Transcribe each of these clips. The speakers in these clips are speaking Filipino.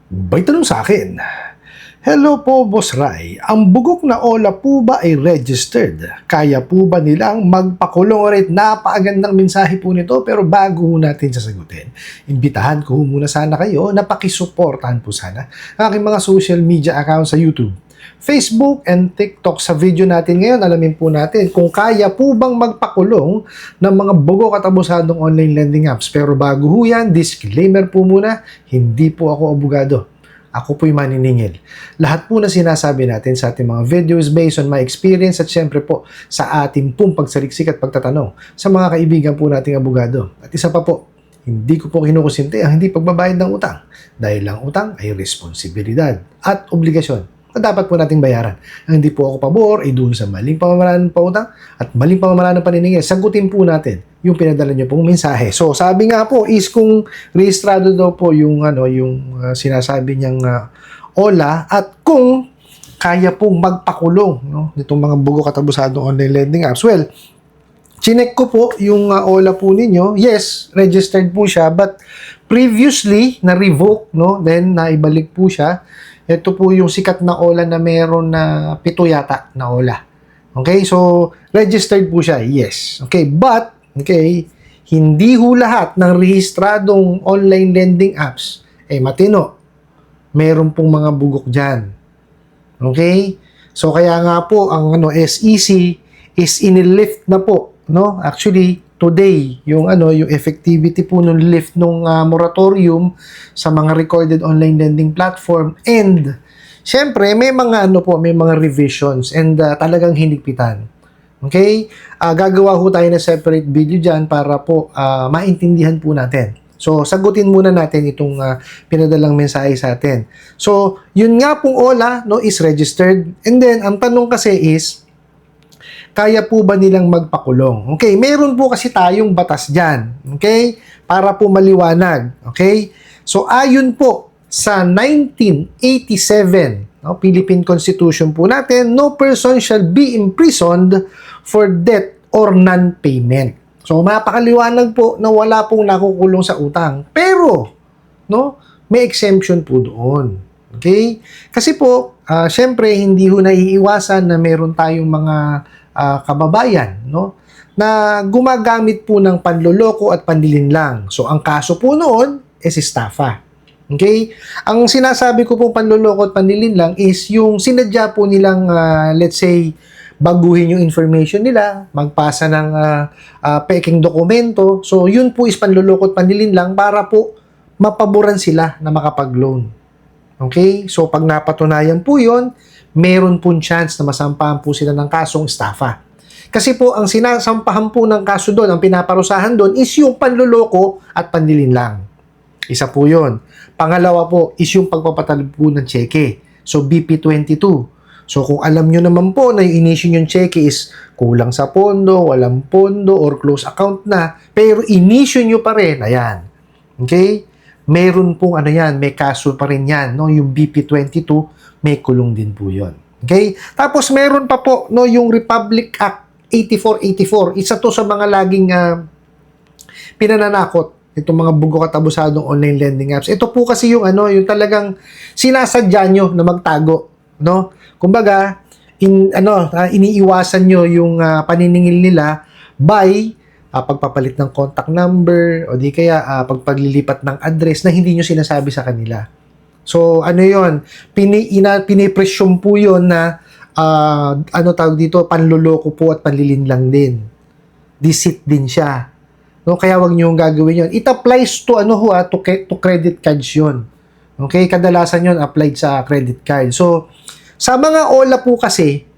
May tanong sa akin. Hello po, Boss Rai. Ang bugok na OLA po ba ay registered? Kaya po ba nilang magpakulong? Alright, napakagandang mensahe po nito, pero bago natin sasagutin, imbitahan ko muna sana kayo na pakisuportahan po sana ang aking mga social media accounts sa YouTube, Facebook, and TikTok. Sa video natin ngayon, alamin po natin kung kaya po bang magpakulong ng mga bugok at abusadong online lending apps. Pero bago ho yan, disclaimer po muna, hindi po ako abogado. Ako po'y maniningil. Lahat po na sinasabi natin sa ating mga videos based on my experience at syempre po sa ating pong pagsaliksik at pagtatanong sa mga kaibigan po nating abogado. At isa pa po, hindi ko po kinukusinti ang hindi pagbabayad ng utang dahil ang utang ay responsibilidad at obligasyon na dapat po nating bayaran. Ang hindi po ako pabor ay doon sa maling pamamaraan ng pautang at maling pamamaraan ng paniningil. Sagutin po natin yung pinadala nyo pong mensahe. So, sabi nga po is kung rehistrado daw po yung sinasabi niyang OLA at kung kaya pong magpakulong nitong mga bugok at abusadong online lending apps. Well, chinek ko po yung OLA po ninyo. Yes, registered po siya, but previously na-revoke, then naibalik po siya. Ito po yung sikat na OLA na meron na 7 yata na OLA. Okay, so registered po siya, yes. Okay, but hindi ho lahat ng rehistradong online lending apps matino. Meron pong mga bugok dyan. Okay? So kaya nga po ang SEC is inilift na po, Actually, today yung effectivity po ng lift ng moratorium sa mga recorded online lending platform, and syempre may mga may mga revisions and talagang hinigpitan. Okay? Gagawa ho tayo ng separate video dyan para po maintindihan po natin. So, sagutin muna natin itong pinadalang mensahe sa atin. So, yun nga pong OLA is registered, and then ang tanong kasi is kaya po ba nilang magpakulong? Okay, meron po kasi tayong batas dyan. Okay? Para po maliwanag. Okay? So, ayon po sa 1987, Philippine Constitution po natin, no person shall be imprisoned for debt or non-payment. So, mapakaliwanag po na wala pong nakukulong sa utang. Pero, may exemption po doon. Okay? Kasi po, syempre, hindi ho naiiwasan na meron tayong mga kababayan, na gumagamit po ng panloloko at panlilinlang. So, ang kaso po noon is estafa. Okay? Ang sinasabi ko po panloloko at panlilinlang is yung sinadya po nilang, let's say, baguhin yung information nila, magpasa ng peking dokumento. So, yun po is panloloko at panlilinlang para po mapaboran sila na makapag-loan. Okay? So, pag napatunayan po yun, meron pong chance na masampahan po sila ng kasong estafa. Kasi po, ang sinasampahan po ng kaso doon, ang pinaparusahan doon, is yung panloloko at panlilinlang. Isa po yun. Pangalawa po, is yung pagpapatalab po ng cheque. So, BP22. So, kung alam nyo naman po na yung inisyu yung cheque is kulang sa pondo, walang pondo, or close account na, pero inisyu nyo pa rin, ayan. Okay? Meron pong may kaso pa rin yan, yung BP22, may kulong din po yun. Okay? Tapos meron pa po yung Republic Act 8484. Isa to sa mga laging pinananakot itong mga bugok at abusadong online lending apps. Ito po kasi yung yung talagang sinasadya nyo na magtago, Kumbaga, iniiwasan nyo yung paniningil nila by pagpapalit ng contact number o di kaya pagpaglilipat ng address na hindi nyo sinasabi sa kanila. So, yon? Pinipresyon po yun na, tawag dito, panloloko po at panlilinlang din. Deceit din siya. Kaya wag niyo yung gagawin yun. It applies to, to credit cards yun. Okay? Kadalasan yun applied sa credit card. So, sa mga OLA po kasi,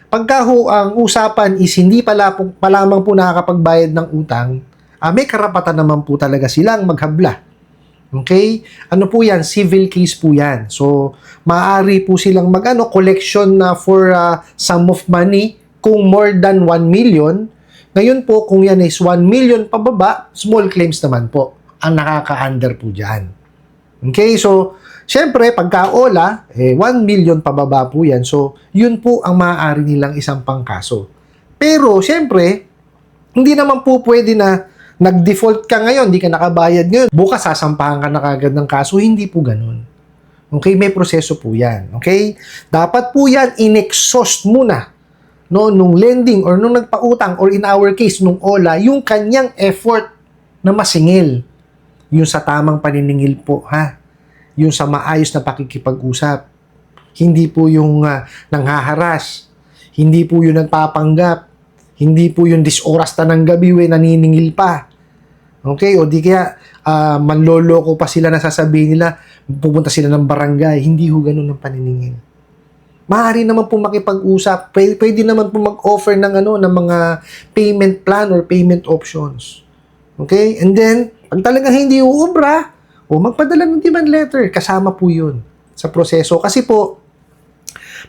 pagka ang usapan is hindi pa lamang po nakakapagbayad ng utang, may karapatan naman po talaga silang maghabla. Okay? Ano po yan? Civil case po yan. So, maaari po silang collection na for sum of money kung more than 1 million. Ngayon po, kung yan is 1 million pababa, small claims naman po ang nakaka-under po dyan. Okay? So, syempre, pagka OLA, 1 million pababa po yan. So, yun po ang maaari nilang isang pangkaso. Pero, syempre, hindi naman po pwede na Nag-default ka ngayon, hindi ka nakabayad ngayon. Bukas, sasampahan ka na kagad ng kaso. Hindi po ganun. Okay? May proseso po yan. Okay? Dapat po yan, in-exhaust muna, no, nung lending or nung nagpautang or in our case, nung OLA, yung kanyang effort na masingil. Yung sa tamang paniningil po, ha? Yung sa maayos na pakikipag-usap. Hindi po yung nanghaharas. Hindi po yung nagpapanggap. Hindi po yung disoras na ng gabi, naniningil pa. Okay? O di kaya, manloloko pa sila na sasabihin nila, pupunta sila ng barangay. Hindi ho ganun ang paniningil. Maaari naman po makipag-usap. Pwede naman po mag-offer ng, ng mga payment plan or payment options. Okay? And then, pag talagang hindi uubra, magpadala ng demand letter. Kasama po yun sa proseso. Kasi po,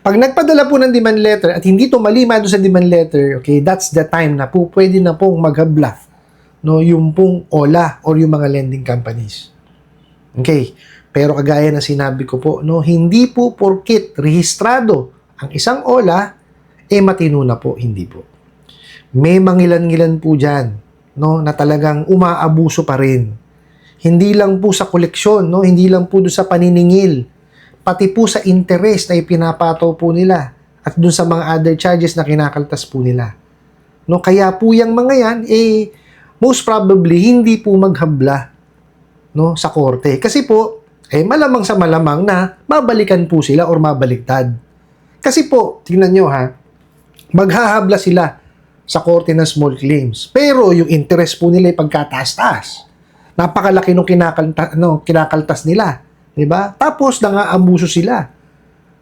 pag nagpadala po ng demand letter at hindi tumalima doon sa demand letter, okay, that's the time na po pwede na pong maghabla, no, yung pong OLA or yung mga lending companies. Okay, pero kagaya na sinabi ko po, no, hindi po porkit rehistrado ang isang OLA, matino na po, hindi po. May mangilan-ngilan po dyan, no, na talagang umaabuso pa rin. Hindi lang po sa koleksyon, no, hindi lang po doon sa paniningil, pati po sa interest na ipinapataw po nila at dun sa mga other charges na kinakaltas po nila. No, kaya po yung mga yan, most probably, hindi po maghabla, no, sa korte. Kasi po, malamang sa malamang na mabalikan po sila or mabaliktad. Kasi po, tingnan nyo ha, maghahabla sila sa korte ng small claims. Pero yung interest po nila ay pagkataas-taas. Napakalaki nung kinakaltas nila. Diba? Tapos, nangaabuso sila.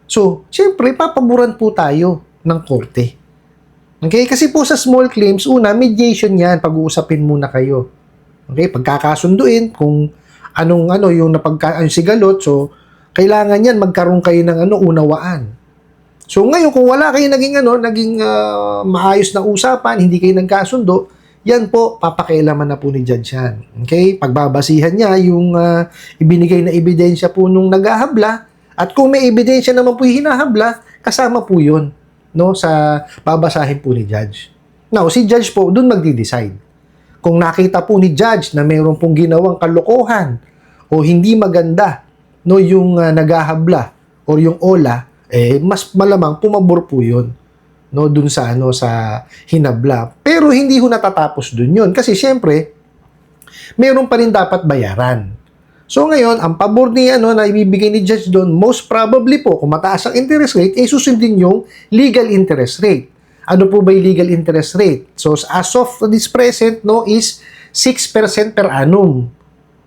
So, siyempre, papaboran po tayo ng korte. Okay? Kasi po sa small claims, una, mediation yan. Pag-uusapin muna kayo. Okay? Pagkakasunduin kung yung sigalot. So, kailangan yan, magkaroon kayo ng unawaan. So, ngayon, kung wala kayo naging maayos na usapan, hindi kayo nagkasundo, yan po, papakialaman na po ni Judge yan. Okay? Pagbabasihan niya yung ibinigay na ebidensya po nung naghahabla at kung may ebidensya naman po yung hinahabla, kasama po yun, no, sa babasahin po ni Judge. Now, si Judge po, dun magdi-decide. Kung nakita po ni Judge na mayroon pong ginawang kalokohan o hindi maganda, no, yung naghahabla or yung OLA, mas malamang pumabor po yun, no, dun sa sa hinabla. Pero hindi ho natatapos dun yun kasi syempre meron pa rin dapat bayaran. So ngayon, ang pabor ni na ibibigay ni Judge doon, most probably po kung mataas ang interest rate, susundin yung legal interest rate. Ano po ba yung legal interest rate? So as of this present, no, is 6% per annum.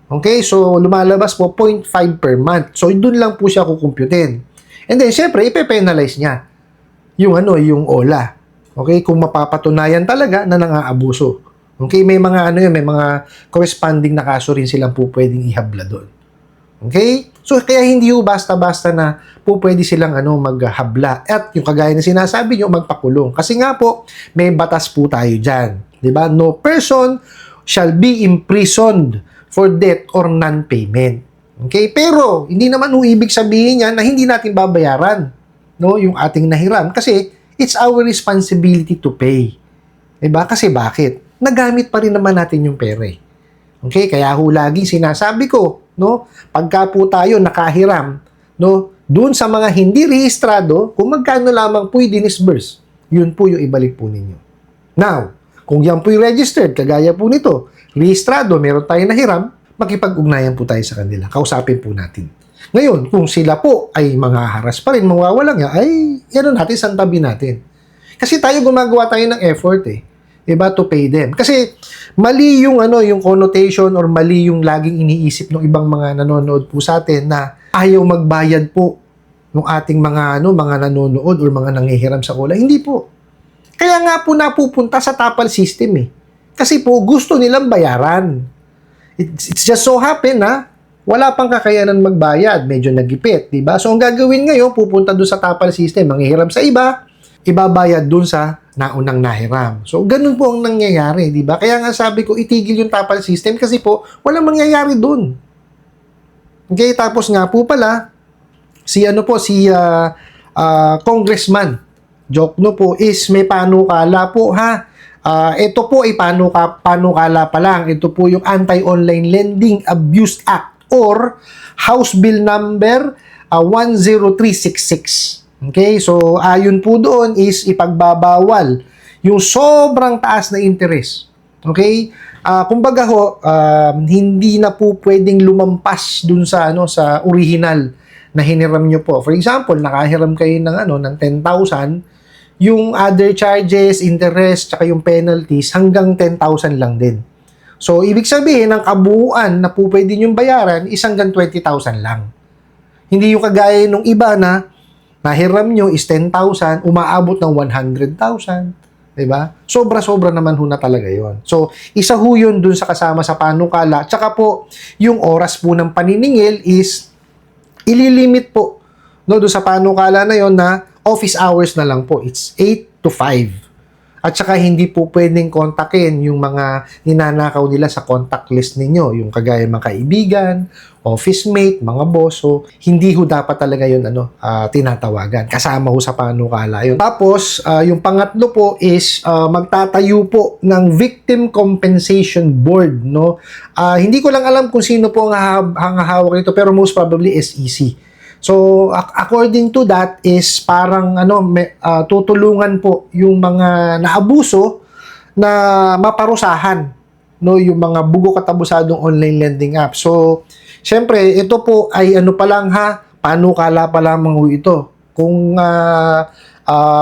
Okay? So lumalabas po 0.5 per month. So doon lang po siya kukumputin. And then syempre ipe-penalize niya yung OLA. Okay? Kung mapapatunayan talaga na nangaabuso. Okay? May mga may mga corresponding na kaso rin silang po pwedeng ihabla doon. Okay? So, kaya hindi ho basta-basta na po pwede silang maghabla. At yung kagaya na sinasabi nyo, magpakulong. Kasi nga po, may batas po tayo dyan. Diba? No person shall be imprisoned for debt or non-payment. Okay? Pero, hindi naman ho ibig sabihin yan na hindi natin babayaran, no, yung ating nahiram. Kasi, it's our responsibility to pay. Diba? Kasi bakit? Nagamit pa rin naman natin yung pera. Okay? Kaya ho lagi sinasabi ko, no, pagka po tayo nakahiram, no, dun sa mga hindi rehistrado, kung magkano lamang po i-disburse, yun po yung ibalik po ninyo. Now, kung yan po yung registered, kagaya po nito, rehistrado, meron tayong nahiram, makipag-ugnayan po tayo sa kanila. Kausapin po natin. Ngayon, kung sila po ay mga haras pa rin, mawawalan nga, ay, yan natin, santabi natin. Kasi tayo gumagawa tayo ng effort diba, to pay them. Kasi, mali yung yung connotation or mali yung laging iniisip ng ibang mga nanonood po sa atin na ayaw magbayad po ng ating mga mga nanonood or mga nangihiram sa OLA. Hindi po. Kaya nga po napupunta sa tapal system Kasi po gusto nilang bayaran. It's just so happen na wala pang kakayanan magbayad, medyo nagipit, di ba? So ang gagawin ngayon, pupunta doon sa tapal system, manghihiram sa iba, ibabayad doon sa naunang nahiram. So ganun po ang nangyayari, di ba? Kaya nga sabi ko, itigil yung tapal system kasi po walang mangyayari doon. Okay, tapos nga po pala si Congressman Jokno po is may panukala po Ito po ay panukala pa lang. Ito po yung Anti-Online Lending Abuse Act or House Bill number 10366. Okay? So, ayon po doon is ipagbabawal yung sobrang taas na interest. Okay? Kumbaga ho, hindi na po pwedeng lumampas dun sa sa original na hiniram nyo po. For example, nakahiram kayo ng 10,000, yung other charges, interest, tsaka yung penalties hanggang 10,000 lang din. So, ibig sabihin, ang kabuuan na po pwede nyong bayaran is hanggang 20,000 lang. Hindi yung kagaya nung iba na nahiram nyo is 10,000, umaabot ng 100,000. Diba? Sobra-sobra naman ho na talaga yon. So, isa ho yun dun sa kasama sa panukala. Tsaka po, yung oras po ng paniningil is ililimit po doon sa panukala na yon na office hours na lang po. It's 8 to 5. At saka hindi po pwedeng kontakin yung mga ninanakaw nila sa contact list ninyo. Yung kagaya mga kaibigan, office mate, mga boss. So, hindi ho dapat talaga yun tinatawagan. Kasama ho sa panukala yun. Tapos, yung pangatlo po is magtatayo po ng Victim Compensation Board. No? Hindi ko lang alam kung sino po ang hahawak nito, pero most probably SEC. So, according to that is parang tutulungan po yung mga naabuso na maparusahan, no, yung mga bugo katabusadong online lending app. So, syempre, ito po ay pa lang panukala pa lamang ito. Kung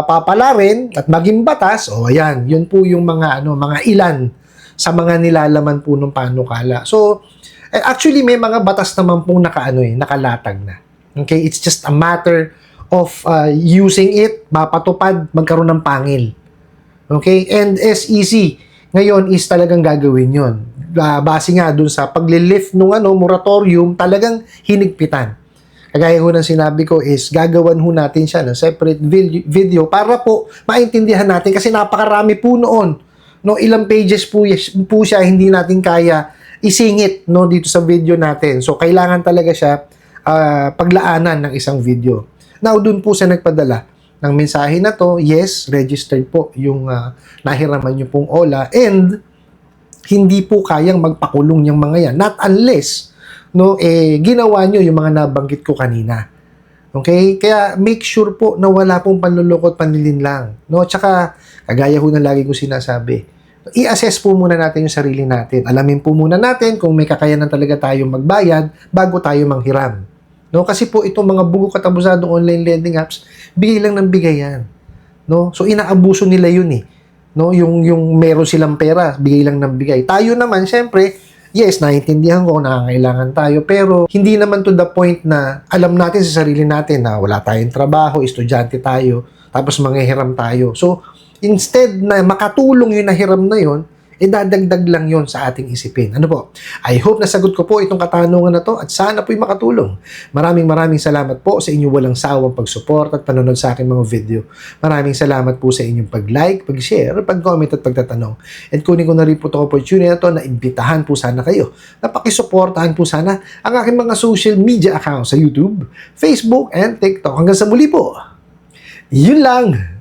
papalarin at maging batas, ayan, yun po yung mga mga ilan sa mga nilalaman po ng panukala. So, actually may mga batas naman po nakalatag na. Okay, it's just a matter of using it, mapatupad, magkaroon ng pangil. Okay, and SEC ngayon is talagang gagawin yon. Base nga dun sa paglilift ng moratorium, talagang hinigpitan. Kagaya ho ng sinabi ko is gagawan ho natin siya ng separate video para po maintindihan natin kasi napakarami po noon. No, ilang pages po siya, hindi natin kaya isingit dito sa video natin. So kailangan talaga siya paglaanan ng isang video. Now, dun po sa nagpadala ng mensahe na to, yes, registered po yung nahiraman nyo pong OLA and hindi po kayang magpakulong yung mga yan. Not unless, ginawa nyo yung mga nabanggit ko kanina. Okay? Kaya make sure po na wala pong panluloko at panlilinlang. Tsaka, kagaya ho na lagi ko sinasabi, i-assess po muna natin yung sarili natin. Alamin po muna natin kung may kakayanan talaga tayong magbayad bago tayo manghiram. Kasi po itong mga bugo katabusadong online lending apps, bigay lang ng bigay yan. So inaabuso nila yun yung meron silang pera, bigay lang ng bigay. Tayo naman, syempre, yes, naiintindihan ko, nangangailangan tayo, pero hindi naman to the point na alam natin sa sarili natin na wala tayong trabaho, estudyante tayo, tapos manghihiram tayo. So, instead na makatulong yung nahiram na yun, dadagdag lang yon sa ating isipin. Ano po? I hope nasagot ko po itong katanungan na to at sana po'y makatulong. Maraming salamat po sa inyong walang sawang pag-support at panonood sa aking mga video. Maraming salamat po sa inyong pag-like, pag-share, pag-comment at pagtatanong. And kunin ko na rin po itong opportunity na to na imbitahan po sana kayo na pakisuportahan po sana ang aking mga social media accounts sa YouTube, Facebook, and TikTok. Hanggang sa muli po. Yun lang!